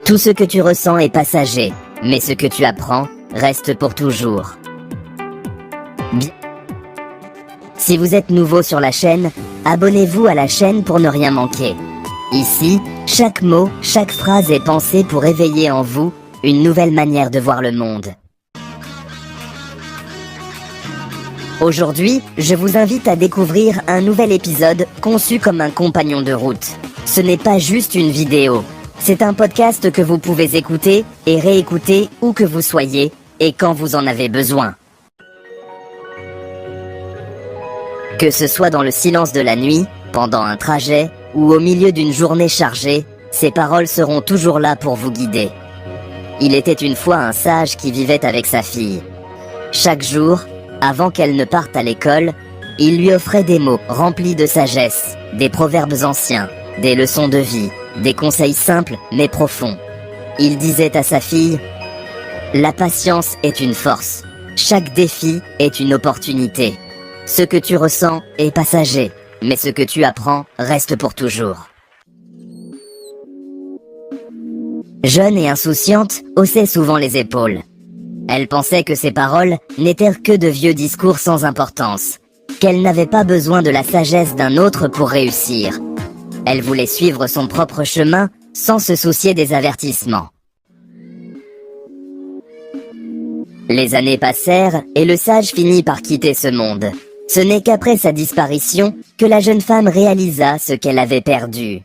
Tout ce que tu ressens est passager, mais ce que tu apprends reste pour toujours. Bien. Si vous êtes nouveau sur la chaîne, abonnez-vous à la chaîne pour ne rien manquer. Ici, chaque mot, chaque phrase est pensée pour éveiller en vous une nouvelle manière de voir le monde. Aujourd'hui, je vous invite à découvrir un nouvel épisode conçu comme un compagnon de route. Ce n'est pas juste une vidéo, c'est un podcast que vous pouvez écouter et réécouter où que vous soyez et quand vous en avez besoin. Que ce soit dans le silence de la nuit, pendant un trajet ou au milieu d'une journée chargée, ces paroles seront toujours là pour vous guider. Il était une fois un sage qui vivait avec sa fille. Chaque jour, avant qu'elle ne parte à l'école, il lui offrait des mots remplis de sagesse, des proverbes anciens, des leçons de vie, des conseils simples mais profonds. Il disait à sa fille : « La patience est une force, chaque défi est une opportunité. Ce que tu ressens est passager, mais ce que tu apprends reste pour toujours. » Jeune et insouciante, haussait souvent les épaules. Elle pensait que ces paroles n'étaient que de vieux discours sans importance, qu'elle n'avait pas besoin de la sagesse d'un autre pour réussir. Elle voulait suivre son propre chemin sans se soucier des avertissements. Les années passèrent et le sage finit par quitter ce monde. Ce n'est qu'après sa disparition que la jeune femme réalisa ce qu'elle avait perdu.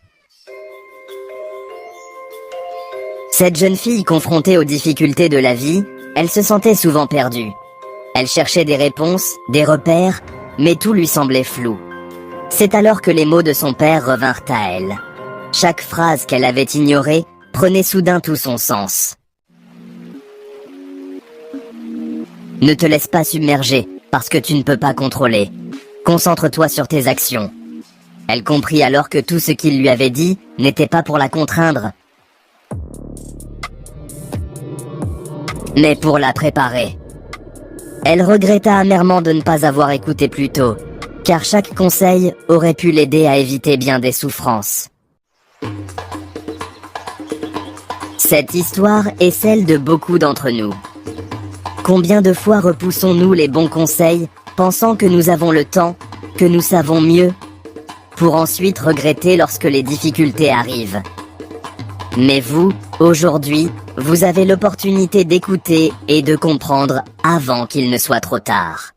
Cette jeune fille confrontée aux difficultés de la vie, elle se sentait souvent perdue. Elle cherchait des réponses, des repères, mais tout lui semblait flou. C'est alors que les mots de son père revinrent à elle. Chaque phrase qu'elle avait ignorée prenait soudain tout son sens. Ne te laisse pas submerger parce que tu ne peux pas contrôler. Concentre-toi sur tes actions. Elle comprit alors que tout ce qu'il lui avait dit n'était pas pour la contraindre, mais pour la préparer. Elle regretta amèrement de ne pas avoir écouté plus tôt, car chaque conseil aurait pu l'aider à éviter bien des souffrances. Cette histoire est celle de beaucoup d'entre nous. Combien de fois repoussons-nous les bons conseils, pensant que nous avons le temps, que nous savons mieux, pour ensuite regretter lorsque les difficultés arrivent. Mais vous, aujourd'hui, vous avez l'opportunité d'écouter et de comprendre avant qu'il ne soit trop tard.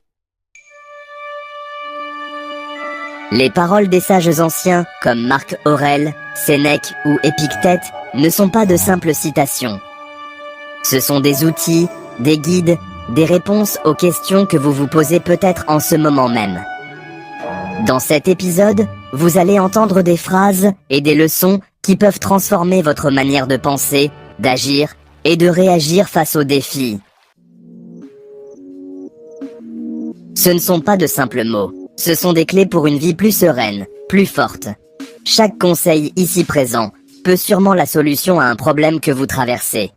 Les paroles des sages anciens, comme Marc Aurèle, Sénèque ou Épictète, ne sont pas de simples citations. Ce sont des outils, des guides, des réponses aux questions que vous vous posez peut-être en ce moment même. Dans cet épisode, vous allez entendre des phrases et des leçons qui peuvent transformer votre manière de penser, d'agir et de réagir face aux défis. Ce ne sont pas de simples mots, ce sont des clés pour une vie plus sereine, plus forte. Chaque conseil ici présent peut sûrement la solution à un problème que vous traversez.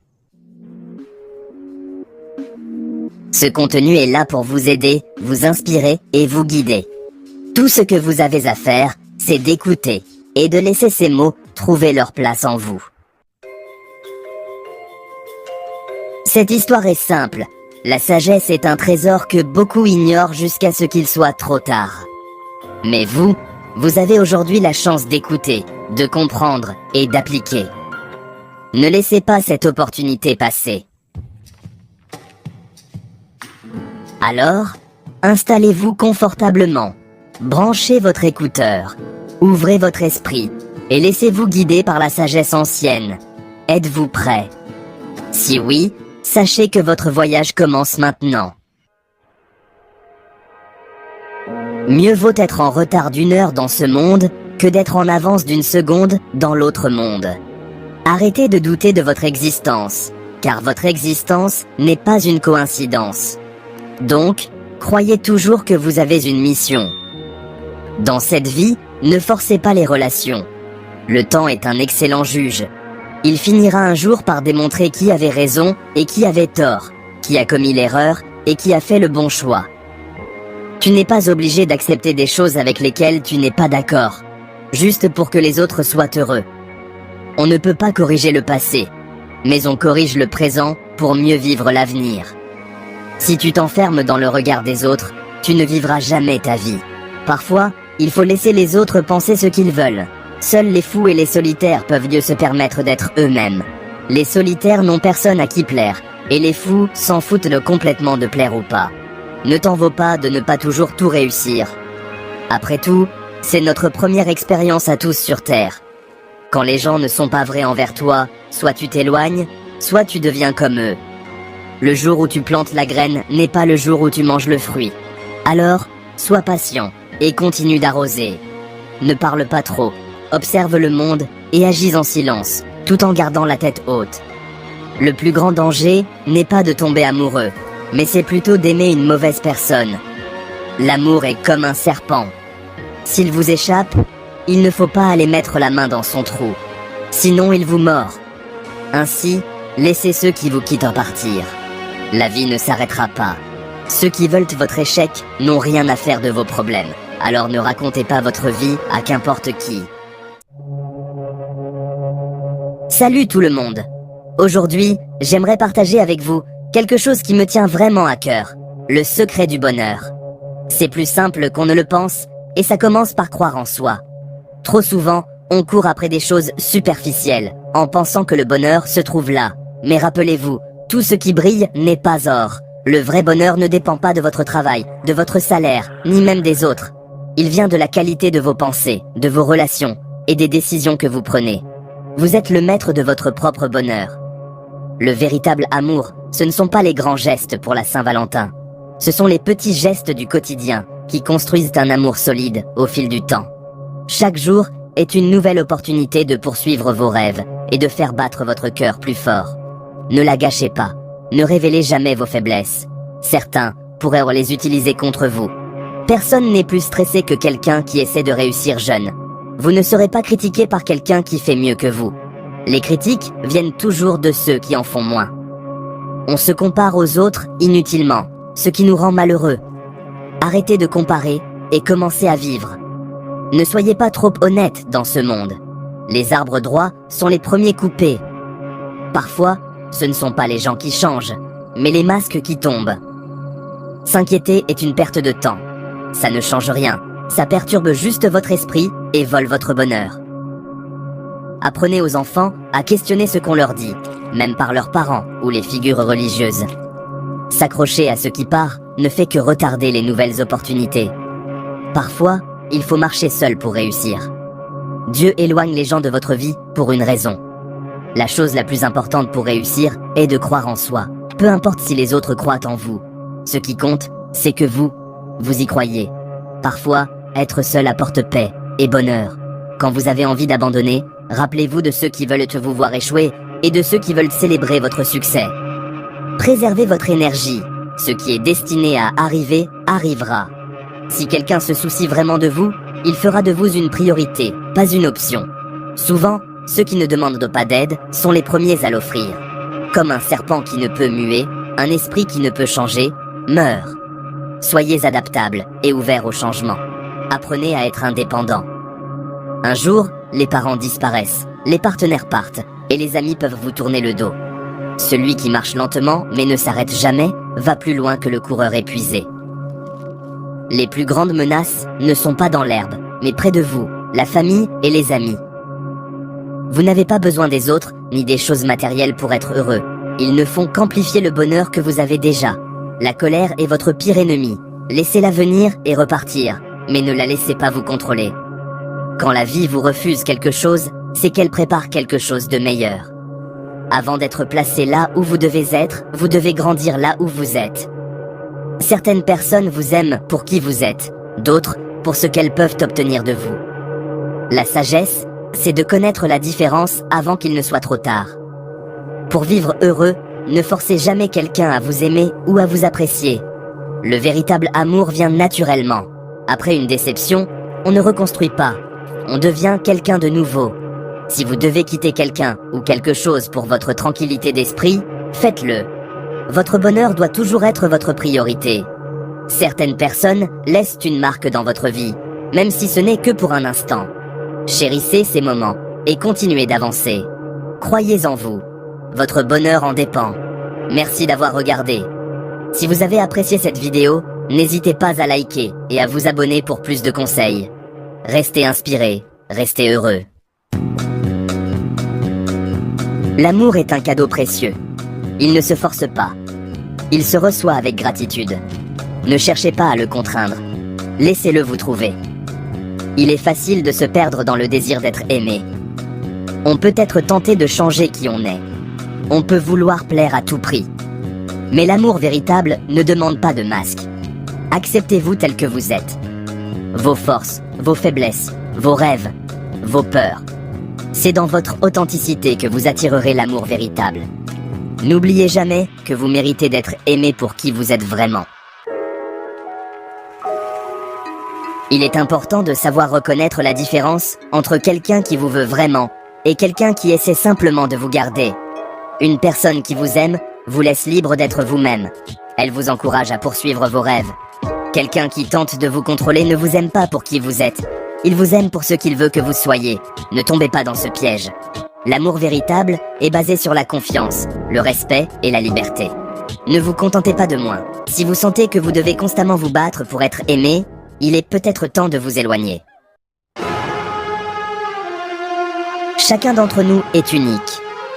Ce contenu est là pour vous aider, vous inspirer et vous guider. Tout ce que vous avez à faire, c'est d'écouter et de laisser ces mots trouver leur place en vous. Cette histoire est simple. La sagesse est un trésor que beaucoup ignorent jusqu'à ce qu'il soit trop tard. Mais vous avez aujourd'hui la chance d'écouter, de comprendre et d'appliquer. Ne laissez pas cette opportunité passer. Alors, installez-vous confortablement, branchez votre écouteur, ouvrez votre esprit et laissez-vous guider par la sagesse ancienne. Êtes-vous prêt? Si oui, sachez que votre voyage commence maintenant. Mieux vaut être en retard d'1 heure dans ce monde que d'être en avance d'1 seconde dans l'autre monde. Arrêtez de douter de votre existence, car votre existence n'est pas une coïncidence. Donc, croyez toujours que vous avez une mission. Dans cette vie, ne forcez pas les relations. Le temps est un excellent juge. Il finira un jour par démontrer qui avait raison et qui avait tort, qui a commis l'erreur et qui a fait le bon choix. Tu n'es pas obligé d'accepter des choses avec lesquelles tu n'es pas d'accord, juste pour que les autres soient heureux. On ne peut pas corriger le passé, mais on corrige le présent pour mieux vivre l'avenir. Si tu t'enfermes dans le regard des autres, tu ne vivras jamais ta vie. Parfois, il faut laisser les autres penser ce qu'ils veulent. Seuls les fous et les solitaires peuvent mieux se permettre d'être eux-mêmes. Les solitaires n'ont personne à qui plaire, et les fous s'en foutent complètement de plaire ou pas. Ne t'en vaut pas de ne pas toujours tout réussir. Après tout, c'est notre première expérience à tous sur Terre. Quand les gens ne sont pas vrais envers toi, soit tu t'éloignes, soit tu deviens comme eux. Le jour où tu plantes la graine n'est pas le jour où tu manges le fruit. Alors, sois patient et continue d'arroser. Ne parle pas trop, observe le monde et agis en silence, tout en gardant la tête haute. Le plus grand danger n'est pas de tomber amoureux, mais c'est plutôt d'aimer une mauvaise personne. L'amour est comme un serpent. S'il vous échappe, il ne faut pas aller mettre la main dans son trou, sinon il vous mord. Ainsi, laissez ceux qui vous quittent partir. La vie ne s'arrêtera pas. Ceux qui veulent votre échec n'ont rien à faire de vos problèmes, alors ne racontez pas votre vie à qu'importe qui. Salut tout le monde! Aujourd'hui, j'aimerais partager avec vous quelque chose qui me tient vraiment à cœur, le secret du bonheur. C'est plus simple qu'on ne le pense, et ça commence par croire en soi. Trop souvent, on court après des choses superficielles, en pensant que le bonheur se trouve là. Mais rappelez-vous, tout ce qui brille n'est pas or. Le vrai bonheur ne dépend pas de votre travail, de votre salaire, ni même des autres. Il vient de la qualité de vos pensées, de vos relations, et des décisions que vous prenez. Vous êtes le maître de votre propre bonheur. Le véritable amour, ce ne sont pas les grands gestes pour la Saint-Valentin. Ce sont les petits gestes du quotidien qui construisent un amour solide au fil du temps. Chaque jour est une nouvelle opportunité de poursuivre vos rêves et de faire battre votre cœur plus fort. Ne la gâchez pas, ne révélez jamais vos faiblesses. Certains pourraient les utiliser contre vous. Personne n'est plus stressé que quelqu'un qui essaie de réussir jeune. Vous ne serez pas critiqué par quelqu'un qui fait mieux que vous. Les critiques viennent toujours de ceux qui en font moins. On se compare aux autres inutilement, ce qui nous rend malheureux. Arrêtez de comparer et commencez à vivre. Ne soyez pas trop honnête dans ce monde. Les arbres droits sont les premiers coupés. Parfois, ce ne sont pas les gens qui changent, mais les masques qui tombent. S'inquiéter est une perte de temps. Ça ne change rien, ça perturbe juste votre esprit et vole votre bonheur. Apprenez aux enfants à questionner ce qu'on leur dit, même par leurs parents ou les figures religieuses. S'accrocher à ce qui part ne fait que retarder les nouvelles opportunités. Parfois, il faut marcher seul pour réussir. Dieu éloigne les gens de votre vie pour une raison. La chose la plus importante pour réussir est de croire en soi, peu importe si les autres croient en vous. Ce qui compte, c'est que vous y croyez. Parfois, être seul apporte paix et bonheur. Quand vous avez envie d'abandonner, rappelez-vous de ceux qui veulent vous voir échouer et de ceux qui veulent célébrer votre succès. Préservez votre énergie. Ce qui est destiné à arriver, arrivera. Si quelqu'un se soucie vraiment de vous, il fera de vous une priorité, pas une option. Souvent, ceux qui ne demandent pas d'aide sont les premiers à l'offrir. Comme un serpent qui ne peut muer, un esprit qui ne peut changer, meurt. Soyez adaptable et ouvert au changement. Apprenez à être indépendant. Un jour, les parents disparaissent, les partenaires partent, et les amis peuvent vous tourner le dos. Celui qui marche lentement mais ne s'arrête jamais va plus loin que le coureur épuisé. Les plus grandes menaces ne sont pas dans l'herbe, mais près de vous, la famille et les amis. Vous n'avez pas besoin des autres, ni des choses matérielles pour être heureux. Ils ne font qu'amplifier le bonheur que vous avez déjà. La colère est votre pire ennemi. Laissez-la venir et repartir, mais ne la laissez pas vous contrôler. Quand la vie vous refuse quelque chose, c'est qu'elle prépare quelque chose de meilleur. Avant d'être placé là où vous devez être, vous devez grandir là où vous êtes. Certaines personnes vous aiment pour qui vous êtes, d'autres pour ce qu'elles peuvent obtenir de vous. La sagesse, c'est de connaître la différence avant qu'il ne soit trop tard. Pour vivre heureux, ne forcez jamais quelqu'un à vous aimer ou à vous apprécier. Le véritable amour vient naturellement. Après une déception, on ne reconstruit pas. On devient quelqu'un de nouveau. Si vous devez quitter quelqu'un ou quelque chose pour votre tranquillité d'esprit, faites-le. Votre bonheur doit toujours être votre priorité. Certaines personnes laissent une marque dans votre vie, même si ce n'est que pour un instant. Chérissez ces moments et continuez d'avancer. Croyez en vous. Votre bonheur en dépend. Merci d'avoir regardé. Si vous avez apprécié cette vidéo, n'hésitez pas à liker et à vous abonner pour plus de conseils. Restez inspirés, restez heureux. L'amour est un cadeau précieux. Il ne se force pas. Il se reçoit avec gratitude. Ne cherchez pas à le contraindre. Laissez-le vous trouver. Il est facile de se perdre dans le désir d'être aimé. On peut être tenté de changer qui on est. On peut vouloir plaire à tout prix. Mais l'amour véritable ne demande pas de masque. Acceptez-vous tel que vous êtes. Vos forces, vos faiblesses, vos rêves, vos peurs. C'est dans votre authenticité que vous attirerez l'amour véritable. N'oubliez jamais que vous méritez d'être aimé pour qui vous êtes vraiment. Il est important de savoir reconnaître la différence entre quelqu'un qui vous veut vraiment et quelqu'un qui essaie simplement de vous garder. Une personne qui vous aime vous laisse libre d'être vous-même. Elle vous encourage à poursuivre vos rêves. Quelqu'un qui tente de vous contrôler ne vous aime pas pour qui vous êtes. Il vous aime pour ce qu'il veut que vous soyez. Ne tombez pas dans ce piège. L'amour véritable est basé sur la confiance, le respect et la liberté. Ne vous contentez pas de moins. Si vous sentez que vous devez constamment vous battre pour être aimé, il est peut-être temps de vous éloigner. Chacun d'entre nous est unique.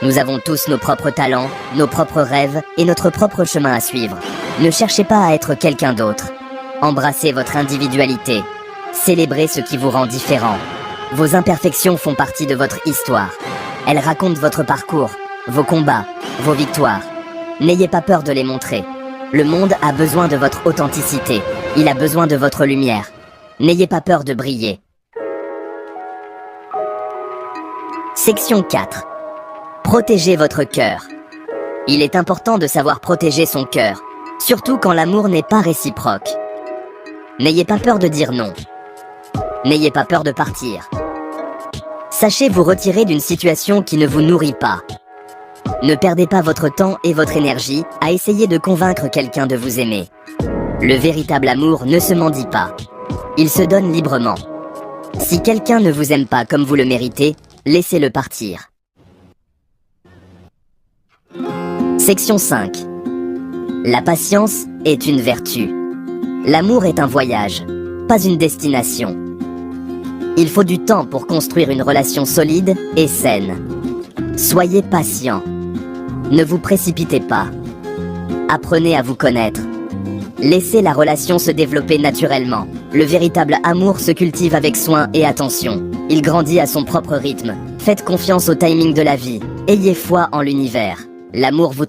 Nous avons tous nos propres talents, nos propres rêves et notre propre chemin à suivre. Ne cherchez pas à être quelqu'un d'autre. Embrassez votre individualité. Célébrez ce qui vous rend différent. Vos imperfections font partie de votre histoire. Elles racontent votre parcours, vos combats, vos victoires. N'ayez pas peur de les montrer. Le monde a besoin de votre authenticité. Il a besoin de votre lumière. N'ayez pas peur de briller. Section 4. Protégez votre cœur. Il est important de savoir protéger son cœur, surtout quand l'amour n'est pas réciproque. N'ayez pas peur de dire non. N'ayez pas peur de partir. Sachez vous retirer d'une situation qui ne vous nourrit pas. Ne perdez pas votre temps et votre énergie à essayer de convaincre quelqu'un de vous aimer. Le véritable amour ne se mendie pas. Il se donne librement. Si quelqu'un ne vous aime pas comme vous le méritez, laissez-le partir. Section 5. La patience est une vertu. L'amour est un voyage, pas une destination. Il faut du temps pour construire une relation solide et saine. Soyez patient. Ne vous précipitez pas. Apprenez à vous connaître. Laissez la relation se développer naturellement. Le véritable amour se cultive avec soin et attention. Il grandit à son propre rythme. Faites confiance au timing de la vie. Ayez foi en l'univers. L'amour vous trouve